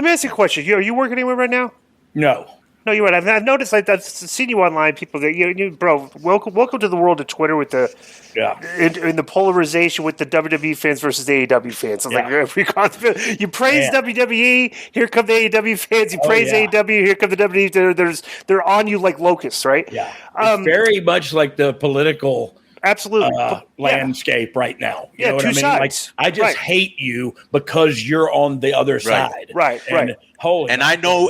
Let me ask you a question. Are you working anywhere right now? No. No, you're right. I've noticed, like, I've seen you online. People that bro, welcome to the world of Twitter with the in the polarization with the WWE fans versus the AEW fans. Like, you praise WWE, here come the AEW fans. You praise AEW, here come the WWE. They're on you like locusts, right? Yeah, it's very much like the political landscape right now. You know what I mean? Sides. Like, I just hate you because you're on the other side. Right. Holy, and I know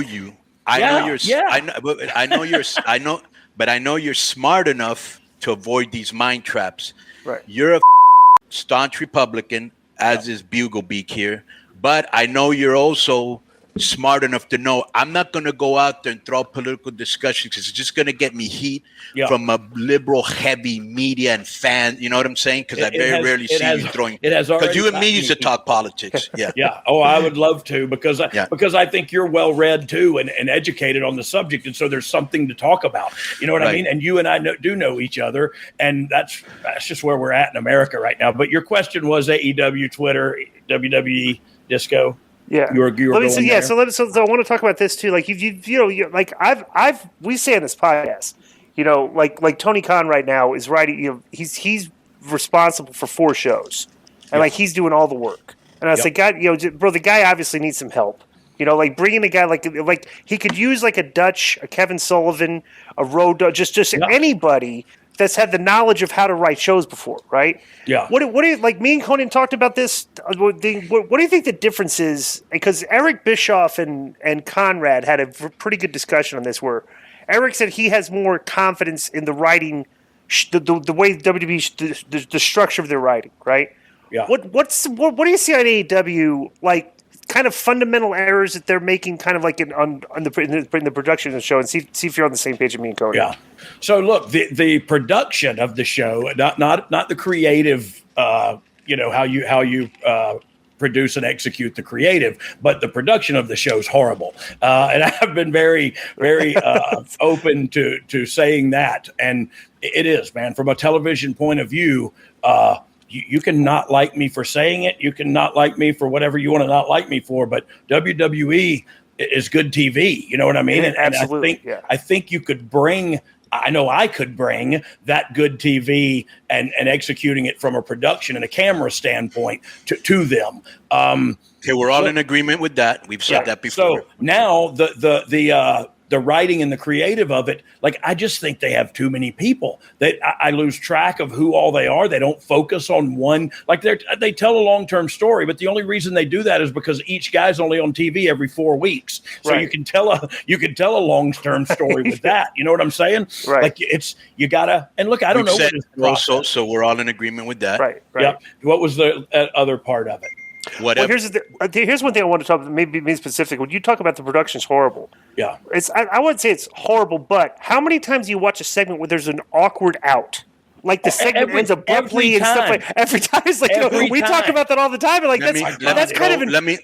you. I know you're smart enough to avoid these mind traps. Right. You're a staunch Republican, as is Buglebeak here, but I know you're also smart enough to know I'm not going to go out there and throw political discussions because it's just going to get me heat from a liberal heavy media and fan. You know what I'm saying? Because I very rarely see you throwing. Because you and me used to talk politics. Yeah. Yeah. Oh, I would love to because I think you're well read too and educated on the subject, and so there's something to talk about. You know what I mean? And you and I do know each other, and that's just where we're at in America right now. But your question was AEW, Twitter, WWE, Disco. Yeah. So I want to talk about this too. Like we say on this podcast, like Tony Khan right now is writing. He's responsible for 4 shows, and like he's doing all the work. And I was like, God, bro, the guy obviously needs some help. Like bringing a guy like he could use like a Dutch, a Kevin Sullivan, a Road Dogg, just anybody that's had the knowledge of how to write shows before, right? Yeah. What do you like? Me and Conan talked about this. What do you think the difference is? Because Eric Bischoff and Conrad had a pretty good discussion on this, where Eric said he has more confidence in the writing, the way WWE, the structure of their writing, right? Yeah. What do you see on AEW, like kind of fundamental errors that they're making, kind of like in the production of the show, and see if you're on the same page with me and Conan. Yeah. So look, the production of the show, not the creative, how you produce and execute the creative, but the production of the show is horrible. And I've been very, very open to saying that, and it is, man. From a television point of view, you can not like me for saying it. You can not like me for whatever you want to not like me for, but WWE is good TV. You know what I mean? Yeah, absolutely. I think you could bring. I know I could bring that good TV and executing it from a production and a camera standpoint to them. Okay, we're all in agreement with that. We've said that before. So now the writing and the creative of it, like, I just think they have too many people. I lose track of who all they are. They don't focus on one. Like, they tell a long-term story, but the only reason they do that is because each guy's only on TV every 4 weeks. So you can tell a long-term story with that. You know what I'm saying? Right. Like, you gotta. And look, I don't know what is. So we're all in agreement with that. Right. Yep. What was the other part of it? Well, here's one thing I want to talk about, maybe specific. When you talk about the production's horrible, I wouldn't say it's horrible, but how many times do you watch a segment where there's an awkward out? Like the segment ends abruptly and stuff like every time. It's like we talk about that all the time. And like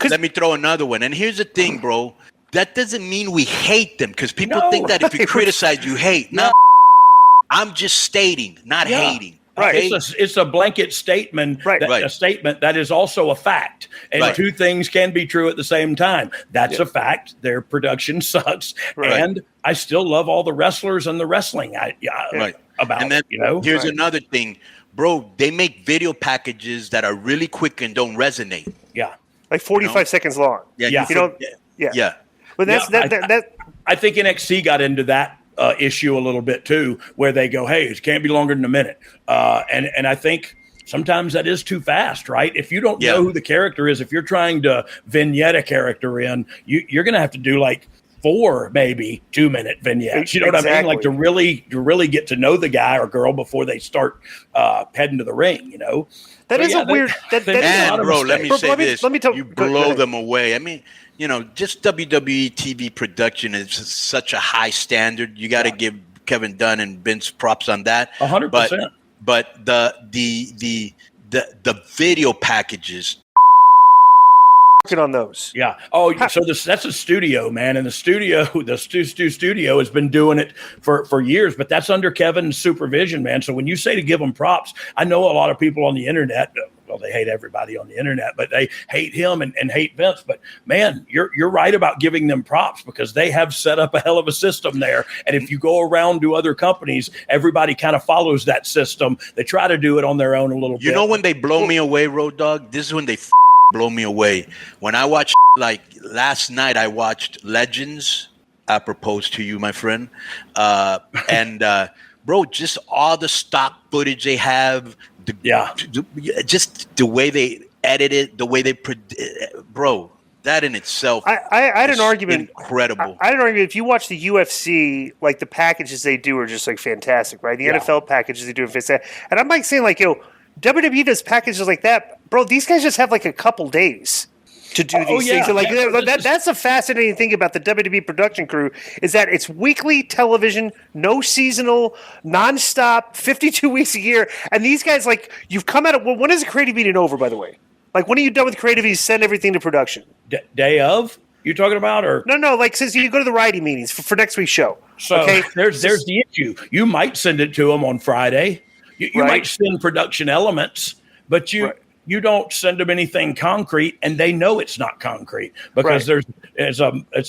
let me throw another one. And here's the thing, bro. That doesn't mean we hate them, because people think that if you criticize, you hate. No, I'm just stating, not hating. Right. It's a blanket statement, a statement that is also a fact. And two things can be true at the same time. That's a fact. Their production sucks. And I still love all the wrestlers and the wrestling about and then, it. Here's another thing. Bro, they make video packages that are really quick and don't resonate. Yeah. Like 45 seconds long. Yeah. But I think NXT got into that issue a little bit too, where they go, hey, it can't be longer than a minute. And I think sometimes that is too fast, right? If you don't know who the character is, if you're trying to vignette a character in, you're going to have to do like 4, maybe 2-minute vignettes. You know what I mean? Like to really get to know the guy or girl before they start heading to the ring, That is a weird. Bro, let me say this. You blow them away. I mean, just WWE TV production is such a high standard. You got to give Kevin Dunn and Vince props on that. 100%. But the video packages. Working on those. Yeah. Oh, so that's a studio, man, and the studio has been doing it for years, but that's under Kevin's supervision, man. So when you say to give them props, I know a lot of people on the internet, a well, they hate everybody on the internet, but they hate him and hate Vince. But man, you're right about giving them props because they have set up a hell of a system there. And if you go around to other companies, everybody kind of follows that system. They try to do it on their own a little bit. You know when they blow me away, Road Dogg? This is when they blow me away. When I watch, like last night, I watched Legends, apropos to you, my friend. Bro, just all the stock footage they have, just the way they edit it, the way they bro, that in itself, I had an argument. Incredible. I had an argument. If you watch the UFC, like the packages they do are just like fantastic, right? The NFL packages they do are fantastic. And I'm like saying, like, WWE does packages like that, bro. These guys just have like a couple days to do these things. And like that's a fascinating thing about the WWE production crew is that it's weekly television, no seasonal, nonstop, 52 weeks a year. And these guys, like, you've come out of, when is the creative meeting over, by the way? Like, when are you done with creative? You send everything to production. Day of? You talking about? Or no, like, since you go to the writing meetings for next week's show. So there's the issue. You might send it to them on Friday. You might send production elements, but you don't send them anything concrete, and they know it's not concrete because it's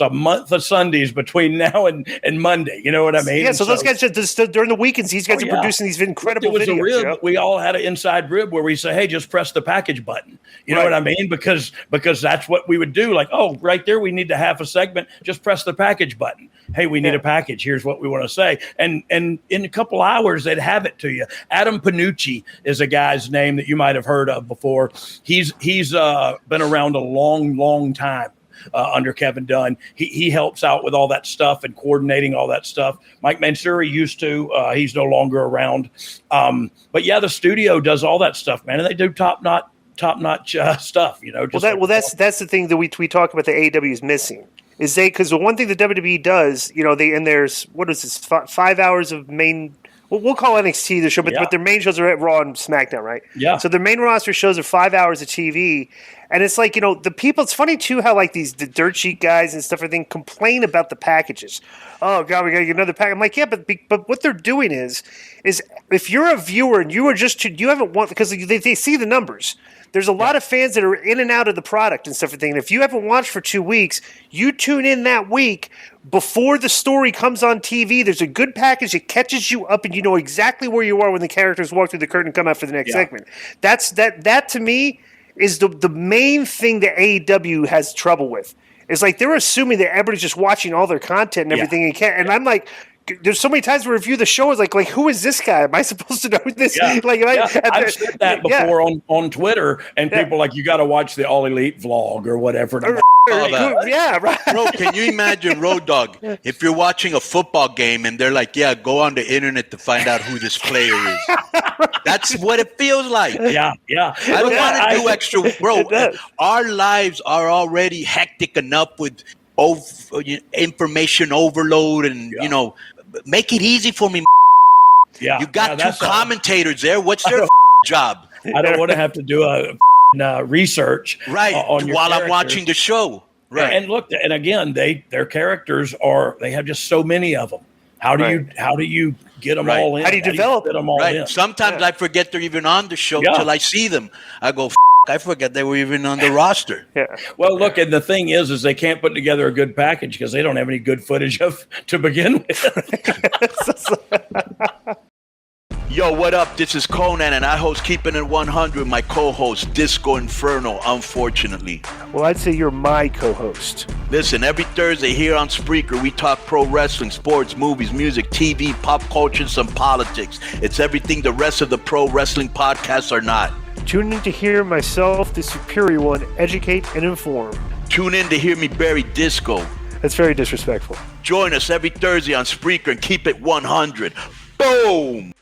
a month of Sundays between now and Monday. You know what I mean? Yeah. So those guys just during the weekends, these guys are producing these incredible videos. A rib. We all had an inside rib where we say, "Hey, just press the package button." You know what I mean? Because that's what we would do. Like, oh, right there, we need to have a segment. Just press the package button. Hey, we need a package. Here's what we want to say. And in a couple hours, they'd have it to you. Adam Panucci is a guy's name that you might have heard of before. He's been around a long time under Kevin Dunn. He helps out with all that stuff and coordinating all that stuff. Mike Mansouri used to. He's no longer around. But yeah, the studio does all that stuff, man, and they do top-notch stuff. You know. That's the thing that we talk about. The AEW is missing. Is because the one thing the WWE does, there's what is this 5 hours of main. We'll call NXT the show, but their main shows are at Raw and SmackDown, right? Yeah. So their main roster shows are 5 hours of TV, and it's like the people. It's funny too how like the dirt sheet guys and stuff everything complain about the packages. Oh God, we got to get another pack. I'm like, yeah, but what they're doing is if you're a viewer and you haven't watched because they see the numbers. There's a lot of fans that are in and out of the product and stuff. And if you haven't watched for 2 weeks, you tune in that week before the story comes on TV. There's a good package that catches you up, and you know exactly where you are when the characters walk through the curtain and come out for the next segment. That to me is the main thing that AEW has trouble with. It's like they're assuming that everybody's just watching all their content and everything. And I'm like. There's so many times we review the show. It's like who is this guy? Am I supposed to know who this? I've said that before on Twitter, and people like you got to watch the All Elite vlog or whatever. Right. Bro, can you imagine, Road Dogg, if you're watching a football game and they're like, "Yeah, go on the internet to find out who this player is." That's what it feels like. Yeah. I don't want to do extra, bro. Our lives are already hectic enough with information overload, and make it easy for me. Yeah, you got two commentators there. What's their job? I don't want to have to do a research while I'm watching the show. Right, and look, and again, their characters they have just so many of them. How do you get them all in? How do you develop them all in? Sometimes I forget they're even on the show till I see them. I go, I forget they were even on the roster. Yeah. Well, look, and the thing is they can't put together a good package because they don't have any good footage to begin with. Yo, what up? This is Conan, and I host Keeping It 100. My co-host, Disco Inferno, unfortunately. Well, I'd say you're my co-host. Listen, every Thursday here on Spreaker, we talk pro wrestling, sports, movies, music, TV, pop culture, and some politics. It's everything the rest of the pro wrestling podcasts are not. Tune in to hear myself, the superior one, educate and inform. Tune in to hear me bury Disco. That's very disrespectful. Join us every Thursday on Spreaker and keep it 100. Boom!